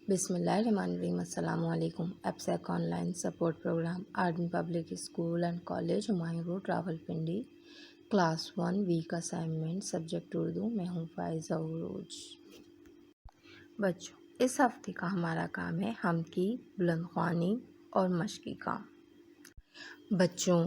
بسم اللہ الرحمن الرحیم۔ السلام علیکم۔ APSACS online support program آرڈن public school and college Humayun road Rawalpindi, class 1 week assignment subject Urdu. میں ہوں فائزہ عروج۔ بچوں، اس ہفتے کا ہمارا کام ہے حمد کی بلند خوانی اور مشقی کام۔ بچوں،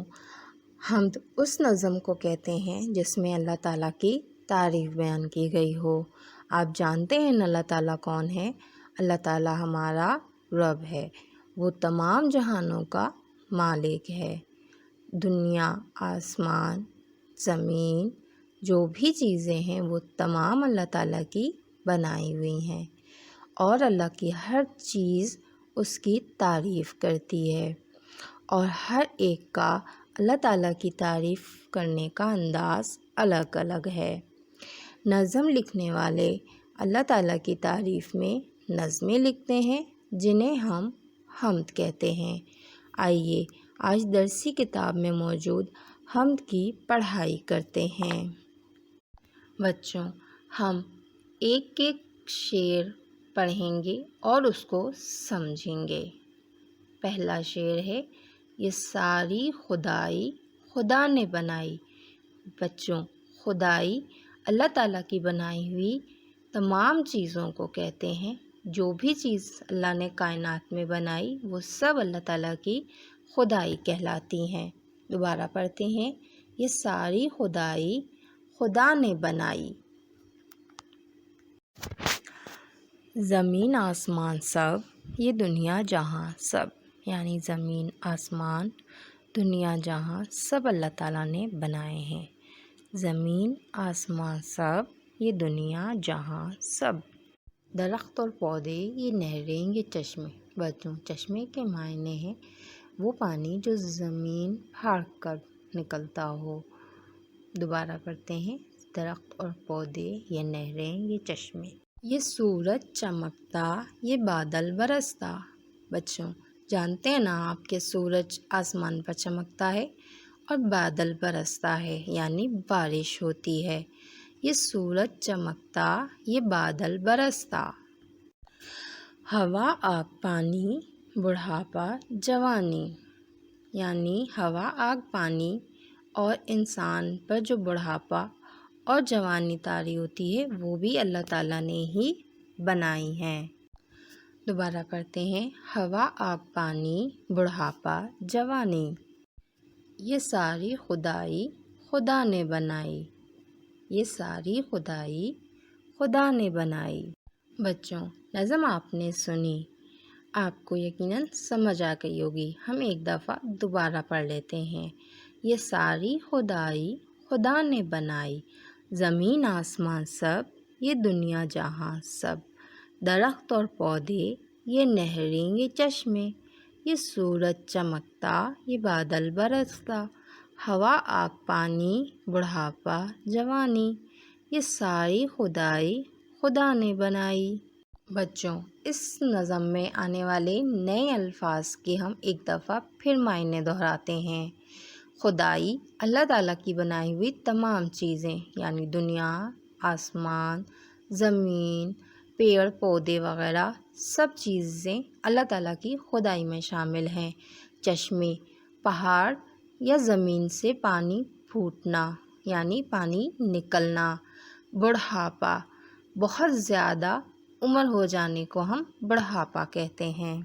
حمد اس نظم کو کہتے ہیں جس میں اللہ تعالیٰ کی تعریف بیان کی گئی ہو۔ آپ جانتے ہیں اللہ تعالیٰ کون ہے؟ اللہ تعالیٰ ہمارا رب ہے، وہ تمام جہانوں کا مالک ہے۔ دنیا، آسمان، زمین، جو بھی چیزیں ہیں وہ تمام اللہ تعالیٰ کی بنائی ہوئی ہیں، اور اللہ کی ہر چیز اس کی تعریف کرتی ہے، اور ہر ایک کا اللہ تعالیٰ کی تعریف کرنے کا انداز الگ الگ ہے۔ نظم لکھنے والے اللہ تعالیٰ کی تعریف میں نظمیں لکھتے ہیں جنہیں ہم حمد کہتے ہیں۔ آئیے آج درسی کتاب میں موجود حمد کی پڑھائی کرتے ہیں۔ بچوں، ہم ایک ایک شعر پڑھیں گے اور اس کو سمجھیں گے۔ پہلا شعر ہے، یہ ساری خدائی خدا نے بنائی۔ بچوں، خدائی اللہ تعالیٰ کی بنائی ہوئی تمام چیزوں کو کہتے ہیں۔ جو بھی چیز اللہ نے کائنات میں بنائی وہ سب اللہ تعالیٰ کی خدائی کہلاتی ہیں۔ دوبارہ پڑھتے ہیں، یہ ساری خدائی خدا نے بنائی۔ زمین آسمان سب، یہ دنیا جہاں سب، یعنی زمین، آسمان، دنیا جہاں سب اللہ تعالیٰ نے بنائے ہیں۔ زمین، آسمان سب، یہ دنیا جہاں سب۔ درخت اور پودے، یہ نہریں، یہ چشمے۔ بچوں، چشمے کے معنی ہیں وہ پانی جو زمین پھاڑ کر نکلتا ہو۔ دوبارہ پڑھتے ہیں، درخت اور پودے، یہ نہریں، یہ چشمے۔ یہ سورج چمکتا، یہ بادل برستا۔ بچوں، جانتے ہیں نا آپ کہ سورج آسمان پر چمکتا ہے اور بادل برستا ہے، یعنی بارش ہوتی ہے۔ یہ سورج چمکتا، یہ بادل برستا۔ ہوا، آگ، پانی، بڑھاپا، جوانی، یعنی ہوا، آگ، پانی اور انسان پر جو بڑھاپا اور جوانی طاری ہوتی ہے وہ بھی اللہ تعالیٰ نے ہی بنائی ہیں۔ دوبارہ پڑھتے ہیں، ہوا، آگ، پانی، بڑھاپا، جوانی، یہ ساری خدائی خدا نے بنائی۔ یہ ساری خدائی خدا نے بنائی۔ بچوں، نظم آپ نے سنی، آپ کو یقیناً سمجھ آ گئی ہوگی۔ ہم ایک دفعہ دوبارہ پڑھ لیتے ہیں۔ یہ ساری خدائی خدا نے بنائی، زمین آسمان سب، یہ دنیا جہاں سب۔ درخت اور پودے، یہ نہریں، یہ چشمے۔ یہ سورج چمکتا، یہ بادل برستا۔ ہوا، آگ، پانی، بڑھاپا، جوانی، یہ ساری خدائی خدا نے بنائی۔ بچوں، اس نظم میں آنے والے نئے الفاظ کے ہم ایک دفعہ پھر معنی دہراتے ہیں۔ خدائی اللہ تعالیٰ کی بنائی ہوئی تمام چیزیں، یعنی دنیا، آسمان، زمین، پیڑ پودے وغیرہ سب چیزیں اللہ تعالیٰ کی خدائی میں شامل ہیں۔ چشمے، پہاڑ یا زمین سے پانی پھوٹنا، یعنی پانی نکلنا۔ بڑھاپا، بہت زیادہ عمر ہو جانے کو ہم بڑھاپا کہتے ہیں۔